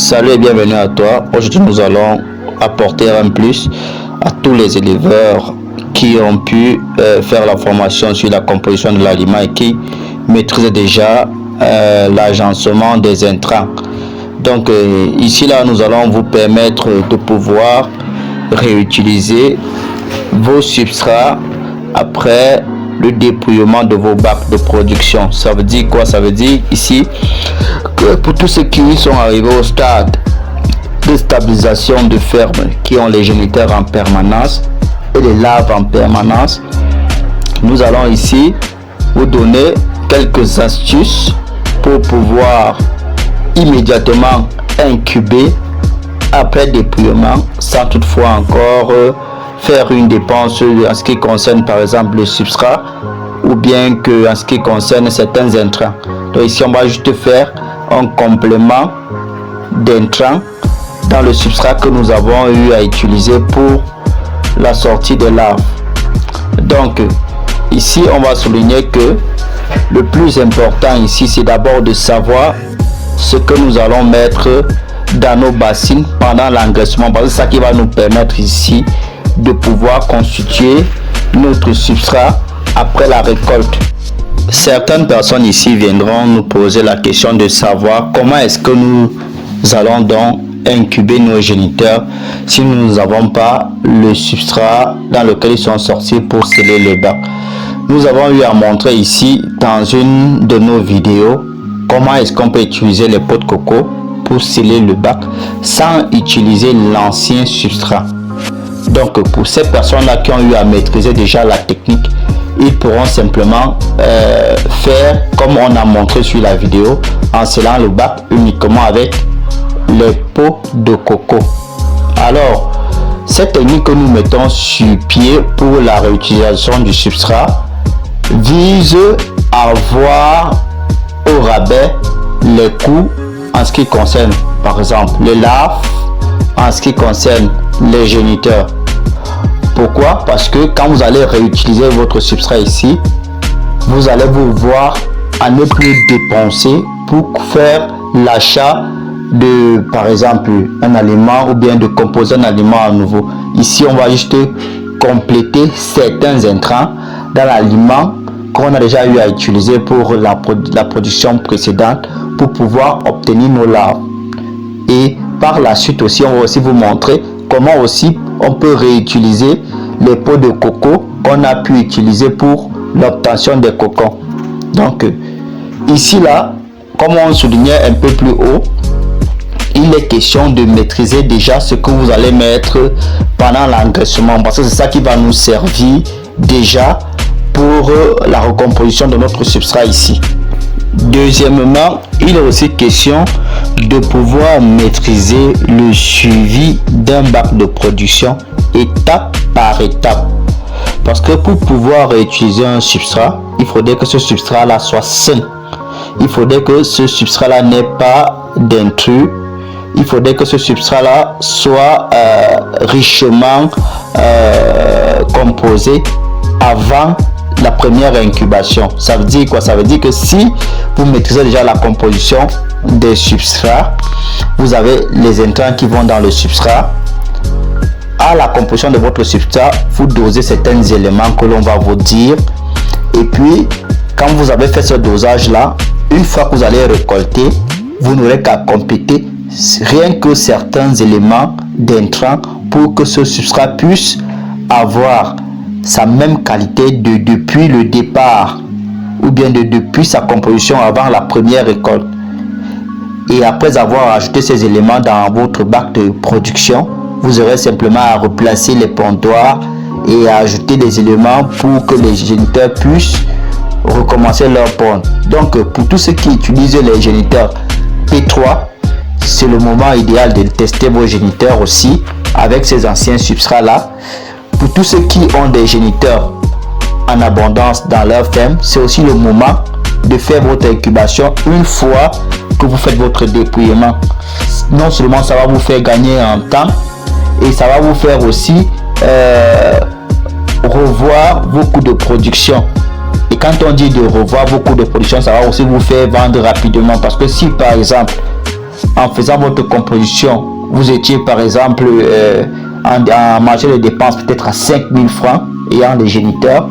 Salut et bienvenue à toi. Aujourd'hui, nous allons apporter un plus à tous les éleveurs qui ont pu faire la formation sur la composition de l'aliment et qui maîtrisent déjà l'agencement des intrants. Donc ici là, nous allons vous permettre de pouvoir réutiliser vos substrats après le dépouillement de vos bacs de production. Ça veut dire quoi? Ça veut dire ici que pour tous ceux qui sont arrivés au stade de stabilisation de ferme, qui ont les géniteurs en permanence et les larves en permanence, nous allons ici vous donner quelques astuces pour pouvoir immédiatement incuber après dépouillement sans toutefois encore faire une dépense en ce qui concerne par exemple le substrat ou bien que en ce qui concerne certains intrants. Donc ici on va juste faire un complément d'intrants dans le substrat que nous avons eu à utiliser pour la sortie de larves. Donc ici on va souligner que le plus important ici c'est d'abord de savoir ce que nous allons mettre dans nos bassines pendant l'engraissement, parce que c'est ça qui va nous permettre ici de pouvoir constituer notre substrat après la récolte. Certaines personnes ici viendront nous poser la question de savoir comment est-ce que nous allons donc incuber nos géniteurs si nous n'avons pas le substrat dans lequel ils sont sortis pour sceller le bac. Nous avons eu à montrer ici dans une de nos vidéos comment est-ce qu'on peut utiliser les pots de coco pour sceller le bac sans utiliser l'ancien substrat. Donc pour ces personnes-là qui ont eu à maîtriser déjà la technique, ils pourront simplement faire comme on a montré sur la vidéo en scellant le bac uniquement avec les pots de coco. Alors cette technique que nous mettons sur pied pour la réutilisation du substrat vise à avoir au rabais les coûts en ce qui concerne par exemple les larves, en ce qui concerne les géniteurs. Pourquoi? Parce que quand vous allez réutiliser votre substrat ici, vous allez vous voir à ne plus dépenser pour faire l'achat de par exemple un aliment ou bien de composer un aliment à nouveau. Ici on va juste compléter certains intrants dans l'aliment qu'on a déjà eu à utiliser pour la production précédente pour pouvoir obtenir nos larves. Et par la suite aussi on va aussi vous montrer comment aussi on peut réutiliser les pots de coco qu'on a pu utiliser pour l'obtention des cocons. Donc ici là, comme on soulignait un peu plus haut, il est question de maîtriser déjà ce que vous allez mettre pendant l'engraissement, parce que c'est ça qui va nous servir déjà pour la recomposition de notre substrat ici. Deuxièmement, il est aussi question de pouvoir maîtriser le suivi d'un bac de production étape par étape. Parce que pour pouvoir utiliser un substrat, il faudrait que ce substrat là soit sain. Il faudrait que ce substrat là n'ait pas d'intrus. Il faudrait que ce substrat là soit richement composé avant la première incubation. Ça veut dire quoi? Ça veut dire que si vous maîtrisez déjà la composition des substrats, vous avez les intrants qui vont dans le substrat. À la composition de votre substrat, vous dosez certains éléments que l'on va vous dire. Et puis, quand vous avez fait ce dosage là, une fois que vous allez récolter, vous n'aurez qu'à compléter rien que certains éléments d'intrants pour que ce substrat puisse avoir sa même qualité depuis le départ ou bien depuis sa composition avant la première récolte. Et après avoir ajouté ces éléments dans votre bac de production, vous aurez simplement à replacer les pontoirs et à ajouter des éléments pour que les géniteurs puissent recommencer leur pondre. Donc pour tous ceux qui utilisent les géniteurs P3, c'est le moment idéal de tester vos géniteurs aussi avec ces anciens substrats là. Pour tous ceux qui ont des géniteurs en abondance dans leur ferme, c'est aussi le moment de faire votre incubation une fois que vous faites votre dépouillement. Non seulement ça va vous faire gagner en temps, et ça va vous faire aussi revoir vos coûts de production. Et quand on dit de revoir vos coûts de production, ça va aussi vous faire vendre rapidement. Parce que si par exemple en faisant votre composition, vous étiez par exemple en matière de dépenses peut-être à 5 000 francs ayant les géniteurs,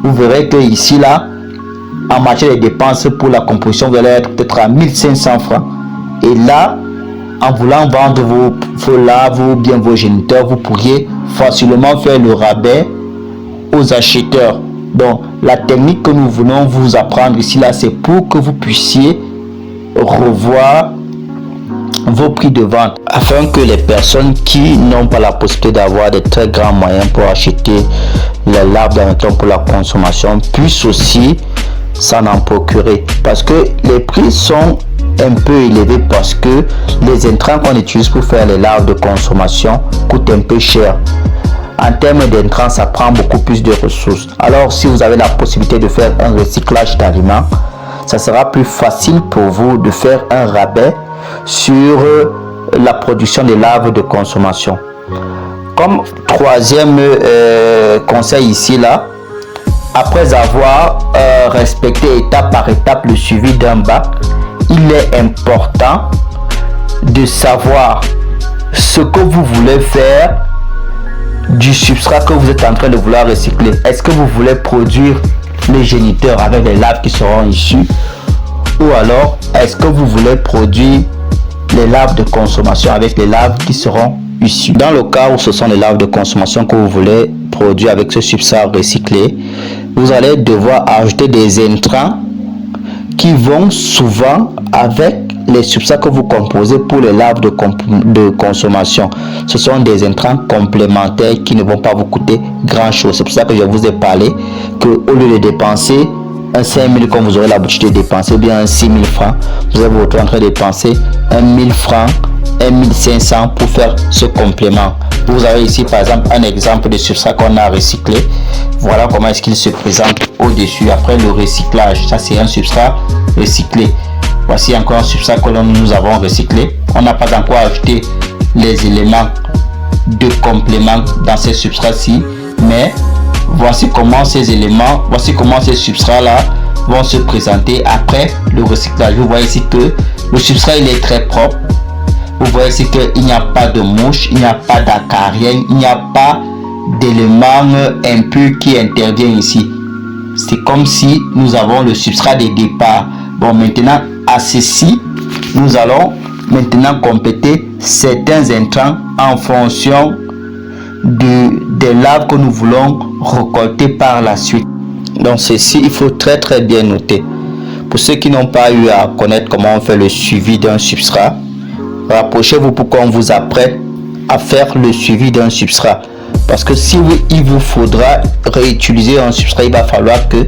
vous verrez que ici là, en matière de dépenses pour la composition, vous allez être peut-être à 1500 francs. Et là, en voulant vendre vos laves ou bien vos géniteurs, vous pourriez facilement faire le rabais aux acheteurs. Donc, la technique que nous voulons vous apprendre ici là, c'est pour que vous puissiez revoir vos prix de vente afin que les personnes qui n'ont pas la possibilité d'avoir de très grands moyens pour acheter les laves d'intrants pour la consommation puissent aussi s'en en procurer, parce que les prix sont un peu élevés parce que les intrants qu'on utilise pour faire les laves de consommation coûtent un peu cher. En termes d'intrants, ça prend beaucoup plus de ressources. Alors si vous avez la possibilité de faire un recyclage d'aliments, ça sera plus facile pour vous de faire un rabais sur la production des laves de consommation. Comme troisième conseil ici là, après avoir respecté étape par étape le suivi d'un bac, il est important de savoir ce que vous voulez faire du substrat que vous êtes en train de vouloir recycler. Est-ce que vous voulez produire les géniteurs avec les laves qui seront issues, ou alors est-ce que vous voulez produire les laves de consommation avec les laves qui seront issues? Dans le cas où ce sont les laves de consommation que vous voulez produire avec ce substrat recyclé, vous allez devoir ajouter des intrants qui vont souvent avec les substrats que vous composez pour les laves de consommation. Ce sont des intrants complémentaires qui ne vont pas vous coûter grand chose. C'est pour ça que je vous ai parlé que au lieu de dépenser un 5 000 comme vous aurez l'habitude de dépenser, ou bien un 6 000 francs, vous allez vous retrouver en train de dépenser 1 000 francs, 1 500 pour faire ce complément. Vous avez ici par exemple un exemple de substrat qu'on a recyclé. Voilà comment est-ce qu'il se présente au-dessus après le recyclage. Ça c'est un substrat recyclé. Voici encore un substrat que nous avons recyclé. On n'a pas encore ajouté les éléments de complément dans ces substrats-ci, mais voici comment ces éléments, voici comment ces substrats-là vont se présenter après le recyclage. Vous voyez ici que le substrat il est très propre. Vous voyez ici qu'il n'y a pas de mouche, il n'y a pas d'acariens, il n'y a pas d'éléments impurs qui interviennent ici. C'est comme si nous avons le substrat de départ. Bon, maintenant à ceci, nous allons maintenant compléter certains intrants en fonction des laves que nous voulons récolter par la suite. Donc ceci, il faut très bien noter. Pour ceux qui n'ont pas eu à connaître comment on fait le suivi d'un substrat, rapprochez-vous pour qu'on vous apprenne à faire le suivi d'un substrat. Parce que si il vous faudra réutiliser un substrat, il va falloir que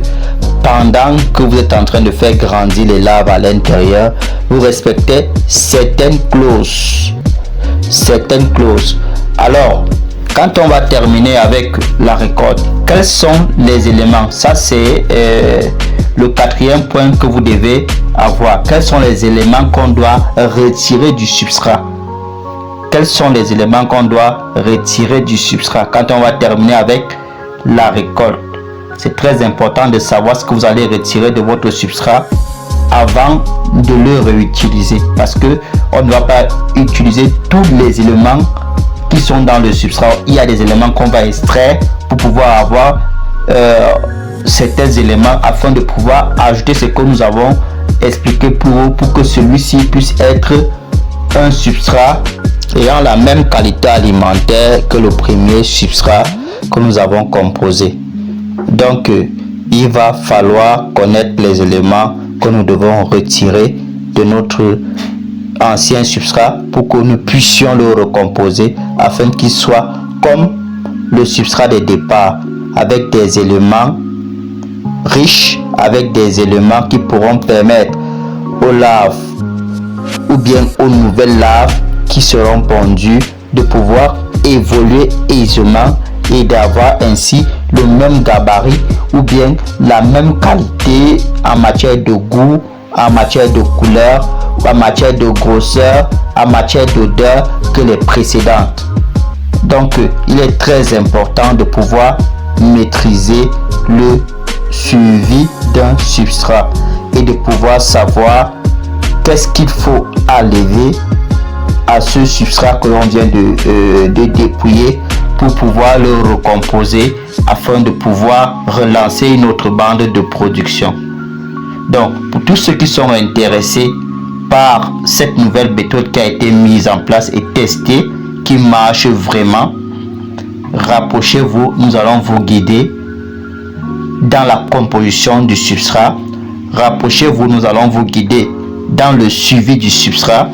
pendant que vous êtes en train de faire grandir les laves à l'intérieur, vous respectez certaines clauses. Alors, quand on va terminer avec la récolte, quels sont les éléments? Ça c'est le quatrième point que vous devez avoir. Quels sont les éléments qu'on doit retirer du substrat? Quels sont les éléments qu'on doit retirer du substrat quand on va terminer avec la récolte? C'est très important de savoir ce que vous allez retirer de votre substrat avant de le réutiliser, parce que on ne va pas utiliser tous les éléments qui sont dans le substrat. Il y a des éléments qu'on va extraire pour pouvoir avoir certains éléments afin de pouvoir ajouter ce que nous avons expliqué pour que celui-ci puisse être un substrat ayant la même qualité alimentaire que le premier substrat que nous avons composé. Donc il va falloir connaître les éléments que nous devons retirer de notre ancien substrat pour que nous puissions le recomposer afin qu'il soit comme le substrat de départ, avec des éléments riches, avec des éléments qui pourront permettre aux laves ou bien aux nouvelles laves qui seront pondues de pouvoir évoluer aisément et d'avoir ainsi le même gabarit ou bien la même qualité en matière de goût, en matière de couleur, en matière de grosseur, en matière d'odeur que les précédentes. Donc il est très important de pouvoir maîtriser le suivi d'un substrat et de pouvoir savoir qu'est-ce qu'il faut enlever à ce substrat que l'on vient de dépouiller pour pouvoir le recomposer afin de pouvoir relancer une autre bande de production. Donc, pour tous ceux qui sont intéressés par cette nouvelle méthode qui a été mise en place et testée, qui marche vraiment, rapprochez-vous, nous allons vous guider dans la composition du substrat. Rapprochez-vous, nous allons vous guider dans le suivi du substrat.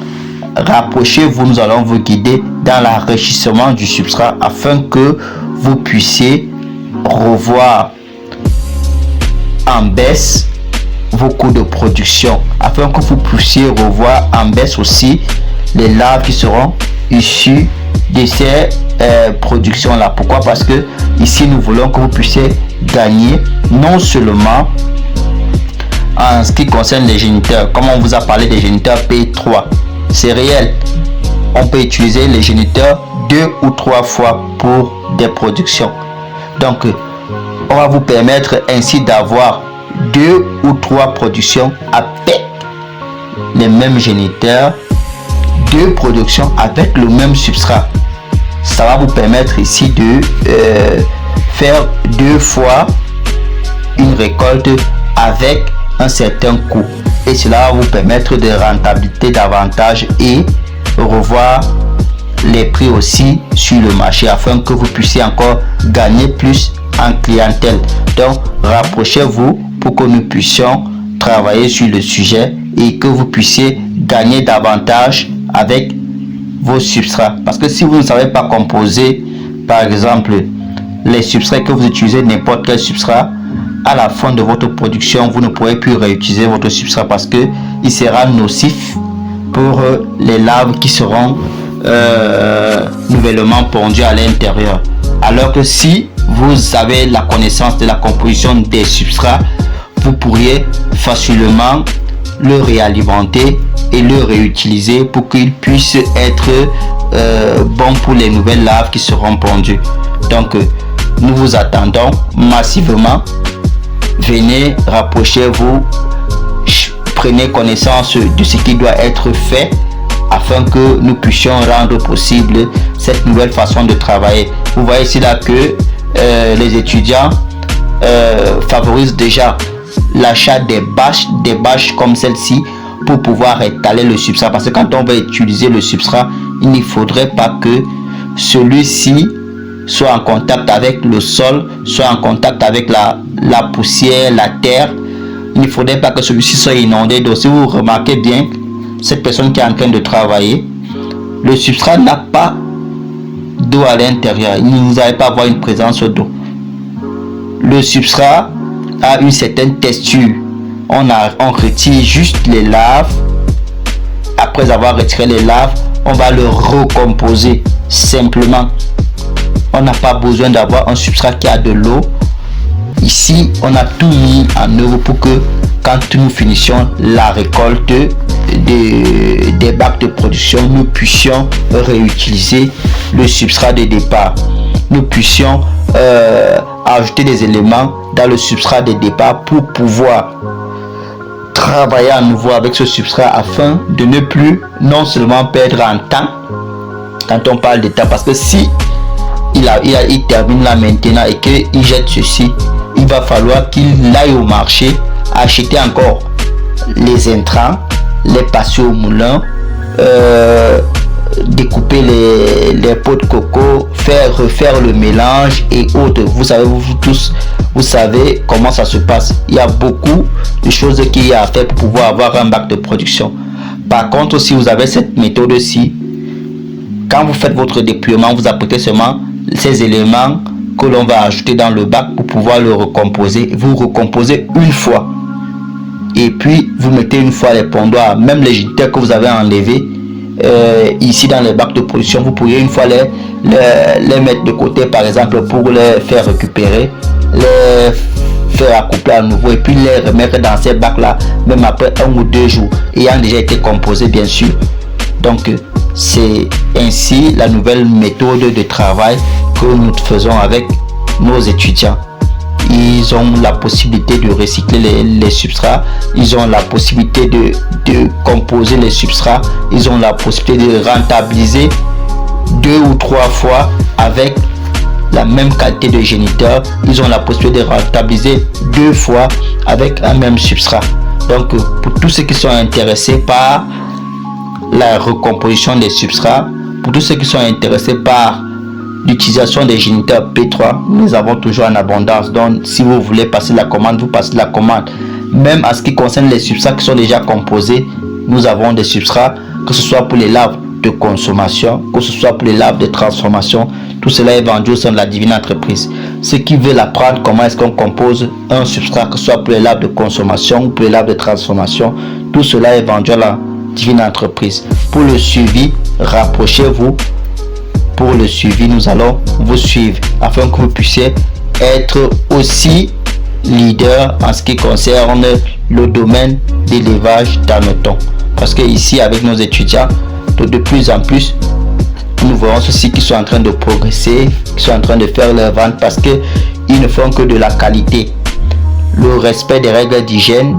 Rapprochez-vous, nous allons vous guider dans l'enrichissement du substrat afin que vous puissiez revoir en baisse vos coûts de production, afin que vous puissiez revoir en baisse aussi les larves qui seront issues de ces productions là. Pourquoi? Parce que ici nous voulons que vous puissiez gagner non seulement en ce qui concerne les géniteurs, comme on vous a parlé des géniteurs P3, c'est réel, on peut utiliser les géniteurs 2 ou 3 fois pour des productions. Donc on va vous permettre ainsi d'avoir 2 ou 3 productions avec les mêmes géniteurs, 2 productions avec le même substrat. Ça va vous permettre ici de faire 2 fois une récolte avec un certain coût, et cela va vous permettre de rentabiliser davantage et revoir les prix aussi sur le marché afin que vous puissiez encore gagner plus en clientèle. Donc rapprochez-vous pour que nous puissions travailler sur le sujet et que vous puissiez gagner davantage avec vos substrats. Parce que si vous ne savez pas composer, par exemple, les substrats que vous utilisez, n'importe quel substrat, à la fin de votre production, vous ne pourrez plus réutiliser votre substrat parce que il sera nocif pour les larves qui seront nouvellement pondues à l'intérieur. Alors que si vous avez la connaissance de la composition des substrats, vous pourriez facilement le réalimenter et le réutiliser pour qu'il puisse être bon pour les nouvelles larves qui seront pondues. Donc nous vous attendons massivement. Venez, rapprochez-vous, prenez connaissance de ce qui doit être fait afin que nous puissions rendre possible cette nouvelle façon de travailler. Vous voyez ici là que les étudiants favorisent déjà l'achat des bâches comme celle-ci pour pouvoir étaler le substrat, parce que quand on va utiliser le substrat, il ne faudrait pas que celui-ci soit en contact avec le sol, soit en contact avec la poussière, la terre. Il ne faudrait pas que celui-ci soit inondé d'eau. Si vous remarquez bien, cette personne qui est en train de travailler, le substrat n'a pas d'eau à l'intérieur. Vous n'allez pas avoir une présence d'eau. Le substrat a une certaine texture. On retire juste les larves. Après avoir retiré les larves, on va le recomposer simplement. On n'a pas besoin d'avoir un substrat qui a de l'eau. Ici, on a tout mis en œuvre pour que quand nous finissions la récolte des bacs de production, nous puissions réutiliser le substrat de départ. Nous puissions ajouter des éléments dans le substrat de départ pour pouvoir travailler à nouveau avec ce substrat afin de ne plus non seulement perdre en temps quand on parle de temps, parce que si il termine là maintenant et qu'il jette ceci, il va falloir qu'il aille au marché acheter encore les intrants, les passer au moulin, découper les pots de coco, refaire le mélange et autres. Vous savez, vous tous, vous savez comment ça se passe. Il y a beaucoup de choses qu'il y a à faire pour pouvoir avoir un bac de production. Par contre, si vous avez cette méthode-ci, quand vous faites votre dépouillement, vous appliquez seulement ces éléments que l'on va ajouter dans le bac pour pouvoir le recomposer. Vous recomposez une fois et puis vous mettez une fois les pondoirs, même les géniteurs que vous avez enlevés ici dans les bacs de production, vous pourriez une fois les mettre de côté, par exemple, pour les faire récupérer, les faire accoupler à nouveau et puis les remettre dans ces bacs là, même après 1 ou 2 jours, ayant déjà été composé bien sûr. Donc c'est ainsi la nouvelle méthode de travail que nous faisons avec nos étudiants. ils ont la possibilité de recycler les substrats, ils ont la possibilité de composer les substrats, ils ont la possibilité de rentabiliser 2 ou 3 fois avec la même qualité de géniteur, ils ont la possibilité de rentabiliser 2 fois avec un même substrat. Donc pour tous ceux qui sont intéressés par la recomposition des substrats, pour tous ceux qui sont intéressés par l'utilisation des géniteurs P3, nous avons toujours en abondance. Donc si vous voulez passer la commande, vous passez la commande. Même en ce qui concerne les substrats qui sont déjà composés, nous avons des substrats, que ce soit pour les laves de consommation, que ce soit pour les laves de transformation, tout cela est vendu au sein de la Divine Entreprise. Ceux qui veulent apprendre comment est-ce qu'on compose un substrat, que ce soit pour les laves de consommation ou pour les laves de transformation, tout cela est vendu à la Divine Entreprise. Pour le suivi, rapprochez-vous. Pour le suivi, nous allons vous suivre afin que vous puissiez être aussi leader en ce qui concerne le domaine d'élevage d'hannetons. Parce que ici, avec nos étudiants, de plus en plus, nous voyons ceux qui sont en train de progresser, qui sont en train de faire leur vente parce qu'ils ne font que de la qualité. Le respect des règles d'hygiène,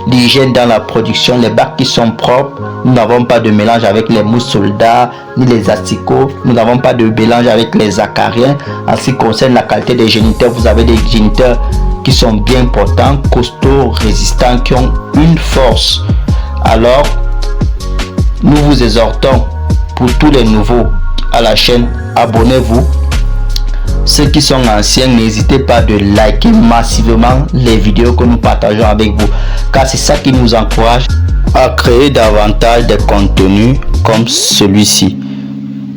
l'hygiène dans la production, les bacs qui sont propres. Nous n'avons pas de mélange avec les mousses soldats ni les asticots. Nous n'avons pas de mélange avec les acariens. En ce qui concerne la qualité des géniteurs, vous avez des géniteurs qui sont bien portants, costauds, résistants, qui ont une force. Alors, nous vous exhortons pour tous les nouveaux à la chaîne, abonnez-vous. Ceux qui sont anciens, n'hésitez pas de liker massivement les vidéos que nous partageons avec vous, car c'est ça qui nous encourage à créer davantage de contenus comme celui-ci.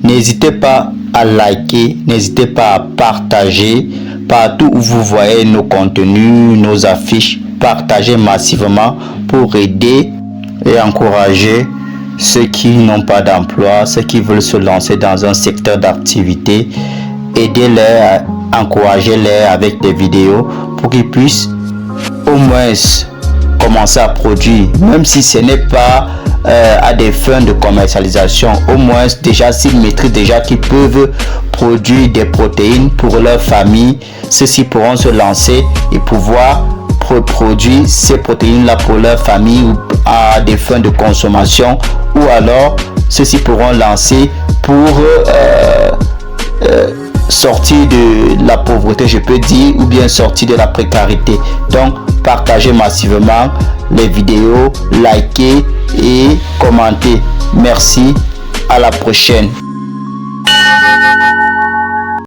N'hésitez pas à liker, n'hésitez pas à partager partout où vous voyez nos contenus, nos affiches. Partagez massivement pour aider et encourager ceux qui n'ont pas d'emploi, ceux qui veulent se lancer dans un secteur d'activité. Aidez-les, encouragez-les avec des vidéos pour qu'ils puissent au moins commencer à produire, même si ce n'est pas à des fins de commercialisation. Au moins déjà s'ils maîtrisent déjà qu'ils peuvent produire des protéines pour leur famille, ceux-ci pourront se lancer et pouvoir produire ces protéines là pour leur famille ou à des fins de consommation, ou alors ceux-ci pourront lancer pour sortir de la pauvreté, je peux dire, ou bien sortir de la précarité. Donc partagez massivement les vidéos, likez et commentez. Merci, à la prochaine.